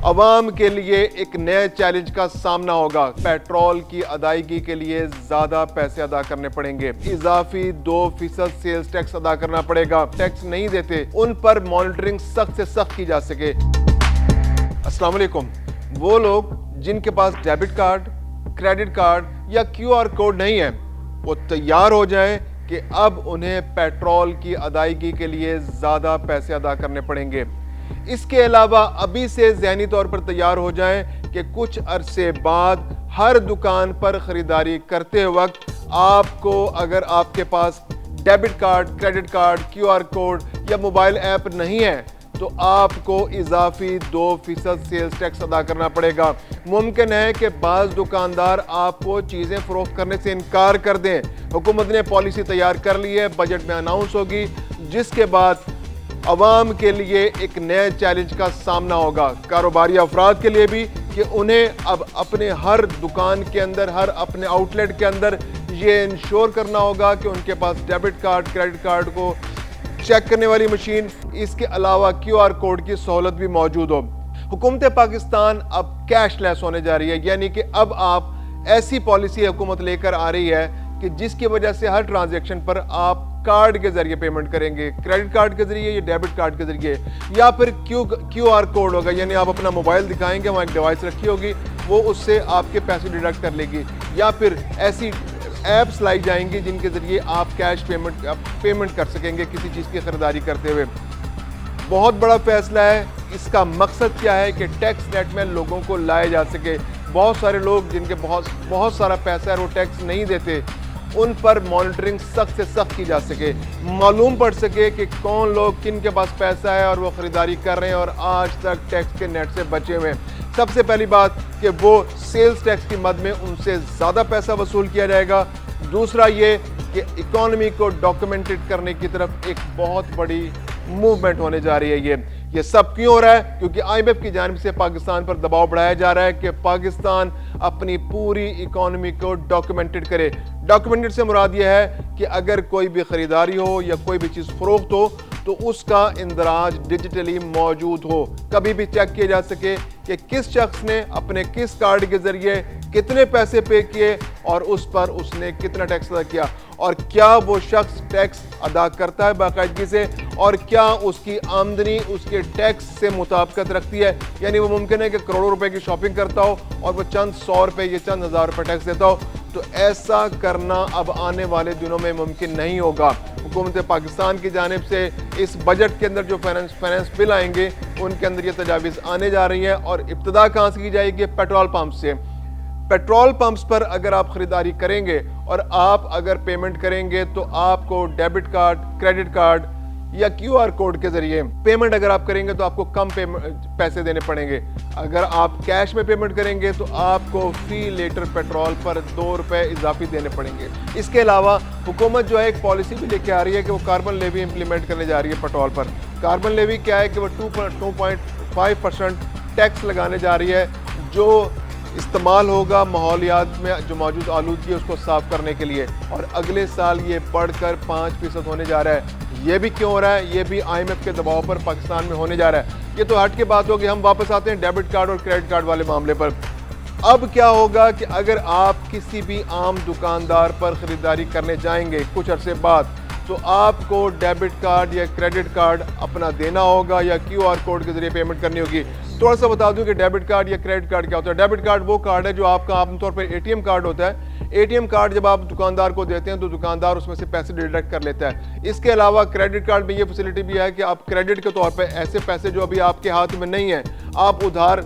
عوام کے لیے ایک نئے چیلنج کا سامنا ہوگا۔ پیٹرول کی ادائیگی کے لیے زیادہ پیسے ادا کرنے پڑیں گے، اضافی 2% سیلز ٹیکس ادا کرنا پڑے گا۔ ٹیکس نہیں دیتے ان پر مانیٹرنگ سخت سے سخت کی جا سکے۔ السلام علیکم۔ وہ لوگ جن کے پاس ڈیبٹ کارڈ، کریڈٹ کارڈ یا QR کوڈ نہیں ہے، وہ تیار ہو جائیں کہ اب انہیں پیٹرول کی ادائیگی کے لیے زیادہ پیسے ادا کرنے پڑیں گے۔ اس کے علاوہ ابھی سے ذہنی طور پر تیار ہو جائیں کہ کچھ عرصے بعد ہر دکان پر خریداری کرتے وقت آپ کو، اگر آپ کے پاس debit card, credit card, QR code یا موبائل ایپ نہیں ہے تو آپ کو اضافی 2% سیلز ٹیکس ادا کرنا پڑے گا۔ ممکن ہے کہ بعض دکاندار آپ کو چیزیں فروخت کرنے سے انکار کر دیں۔ حکومت نے پالیسی تیار کر لی ہے، بجٹ میں اناؤنس ہوگی، جس کے بعد عوام کے لیے ایک نئے چیلنج کا سامنا ہوگا، کاروباری افراد کے لیے بھی، کہ انہیں اب اپنے ہر دکان کے اندر، ہر اپنے آؤٹ لیٹ کے اندر یہ انشور کرنا ہوگا کہ ان کے پاس ڈیبٹ کارڈ، کریڈٹ کارڈ کو چیک کرنے والی مشین، اس کے علاوہ QR کوڈ کی سہولت بھی موجود ہو۔ حکومت پاکستان اب کیش لیس ہونے جا رہی ہے، یعنی کہ اب آپ ایسی پالیسی حکومت لے کر آ رہی ہے کہ جس کی وجہ سے ہر ٹرانزیکشن پر آپ کارڈ کے ذریعے پیمنٹ کریں گے، کریڈٹ کارڈ کے ذریعے یا ڈیبٹ کارڈ کے ذریعے، یا پھر QR کوڈ ہوگا، یعنی آپ اپنا موبائل دکھائیں گے، وہاں ایک ڈیوائس رکھی ہوگی، وہ اس سے آپ کے پیسے ڈیڈکٹ کر لے گی، یا پھر ایسی ایپس لائی جائیں گی جن کے ذریعے آپ کیش پیمنٹ کر سکیں گے کسی چیز کی خریداری کرتے ہوئے۔ بہت بڑا فیصلہ ہے۔ اس کا مقصد کیا ہے کہ ٹیکس نیٹ میں لوگوں کو لائے جا سکے۔ بہت سارے لوگ جن کے بہت سارا پیسہ ہے وہ ٹیکس نہیں دیتے، ان پر مانیٹرنگ سخت سے سخت کی جا سکے، معلوم پڑ سکے کہ کون لوگ، کن کے پاس پیسہ ہے اور وہ خریداری کر رہے ہیں اور آج تک ٹیکس کے نیٹ سے بچے ہوئے ہیں۔ سب سے پہلی بات کہ وہ سیلز ٹیکس کی مد میں ان سے زیادہ پیسہ وصول کیا جائے گا۔ دوسرا یہ کہ اکانومی کو ڈاکیومنٹڈ کرنے کی طرف ایک بہت بڑی موومنٹ ہونے جا رہی ہے۔ یہ سب کیوں ہو رہا ہے؟ کیونکہ IMF کی جانب سے پاکستان پر دباؤ بڑھایا جا رہا ہے کہ پاکستان اپنی پوری اکانومی کو ڈاکیومنٹڈ کرے۔ ڈاکیومنٹڈ سے مراد یہ ہے کہ اگر کوئی بھی خریداری ہو یا کوئی بھی چیز فروخت ہو تو اس کا اندراج ڈیجیٹلی موجود ہو، کبھی بھی چیک کیا جا سکے کہ کس شخص نے اپنے کس کارڈ کے ذریعے کتنے پیسے پے کیے اور اس پر اس نے کتنا ٹیکس ادا کیا، اور کیا وہ شخص ٹیکس ادا کرتا ہے باقاعدگی سے، اور کیا اس کی آمدنی اس کے ٹیکس سے مطابقت رکھتی ہے۔ یعنی وہ ممکن ہے کہ کروڑوں روپے کی شاپنگ کرتا ہو اور وہ چند 100 روپے یا چند 1000 روپے ٹیکس دیتا ہو، تو ایسا کرنا اب آنے والے دنوں میں ممکن نہیں ہوگا۔ حکومت پاکستان کی جانب سے اس بجٹ کے اندر جو فائنانس بل آئیں گے ان کے اندر یہ تجاویز آنے جا رہی ہیں، اور ابتدا کہاں سے کی جائے گی؟ پیٹرول پمپ سے۔ پیٹرول پمپس پر اگر آپ خریداری کریں گے اور آپ اگر پیمنٹ کریں گے تو آپ کو ڈیبٹ کارڈ، کریڈٹ کارڈ یا QR کوڈ کے ذریعے پیمنٹ اگر آپ کریں گے تو آپ کو کم پیسے دینے پڑیں گے۔ اگر آپ کیش میں پیمنٹ کریں گے تو آپ کو فی لیٹر پیٹرول پر 2 روپے اضافی دینے پڑیں گے۔ اس کے علاوہ حکومت جو ہے ایک پالیسی بھی لے کے آ رہی ہے کہ وہ کاربن لیوی امپلیمنٹ کرنے جا رہی ہے پیٹرول پر۔ کاربن لیوی کیا ہے کہ وہ 2.5% ٹیکس لگانے جا رہی ہے، جو استعمال ہوگا ماحولیات میں جو موجود آلودگی ہے اس کو صاف کرنے کے لیے، اور اگلے سال یہ بڑھ کر 5% ہونے جا رہا ہے۔ یہ بھی کیوں ہو رہا ہے؟ یہ بھی IMF کے دباؤ پر پاکستان میں ہونے جا رہا ہے۔ یہ تو ہٹ کے بات ہوگی، ہم واپس آتے ہیں ڈیبٹ کارڈ اور کریڈٹ کارڈ والے معاملے پر۔ اب کیا ہوگا کہ اگر آپ کسی بھی عام دکاندار پر خریداری کرنے جائیں گے کچھ عرصے بعد، تو آپ کو ڈیبٹ کارڈ یا کریڈٹ کارڈ اپنا دینا ہوگا یا QR کوڈ کے ذریعے پیمنٹ کرنی ہوگی۔ تھوڑا سا بتا دوں کہ ڈیبٹ کارڈ یا کریڈٹ کارڈ کیا ہوتا ہے۔ ڈیبٹ کارڈ وہ کارڈ ہے جو آپ کا عام طور پر ATM کارڈ ہوتا ہے۔ ATM کارڈ جب آپ دکاندار کو دیتے ہیں تو دکاندار اس میں سے پیسے ڈیڈکٹ کر لیتا ہے۔ اس کے علاوہ کریڈٹ کارڈ میں یہ فیسلٹی بھی ہے کہ آپ کریڈٹ کے طور پہ ایسے پیسے جو ابھی آپ کے ہاتھ میں نہیں ہیں، آپ ادھار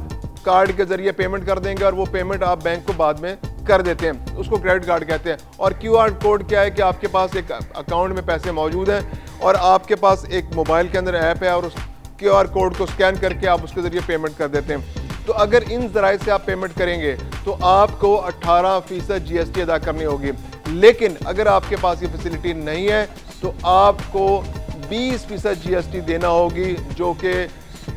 کارڈ کے ذریعے پیمنٹ کر دیں گے اور وہ پیمنٹ آپ بینک کو بعد میں کر دیتے ہیں، اس کو کریڈٹ کارڈ کہتے ہیں۔ اور QR کوڈ کیا ہے کہ آپ کے پاس ایک اکاؤنٹ میں پیسے موجود ہیں اور آپ کے پاس ایک موبائل کے اندر ایپ ہے اور اس QR کوڈ کو سکین کر کے آپ اس کے ذریعے پیمنٹ کر دیتے ہیں۔ تو اگر ان ذرائع سے آپ پیمنٹ کریں گے تو آپ کو 18% GST ادا کرنی ہوگی، لیکن اگر آپ کے پاس یہ فیسلٹی نہیں ہے تو آپ کو 20% GST دینا ہوگی، جو کہ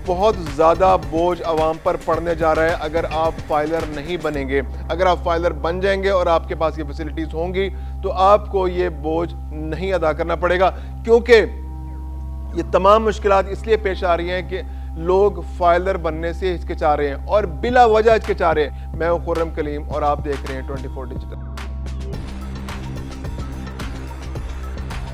بہت زیادہ بوجھ عوام پر پڑنے جا رہا ہے اگر آپ فائلر نہیں بنیں گے۔ اگر آپ فائلر بن جائیں گے اور آپ کے پاس یہ فیسلٹیز ہوں گی تو آپ کو یہ بوجھ نہیں ادا کرنا پڑے گا، کیونکہ یہ تمام مشکلات اس لیے پیش آ رہی ہیں کہ لوگ فائلر بننے سے ہچکچا رہے ہیں اور بلا وجہ ہچکچا رہے ہیں۔ میں ہوں خرم کلیم اور آپ دیکھ رہے ہیں 24 ڈیجیٹل۔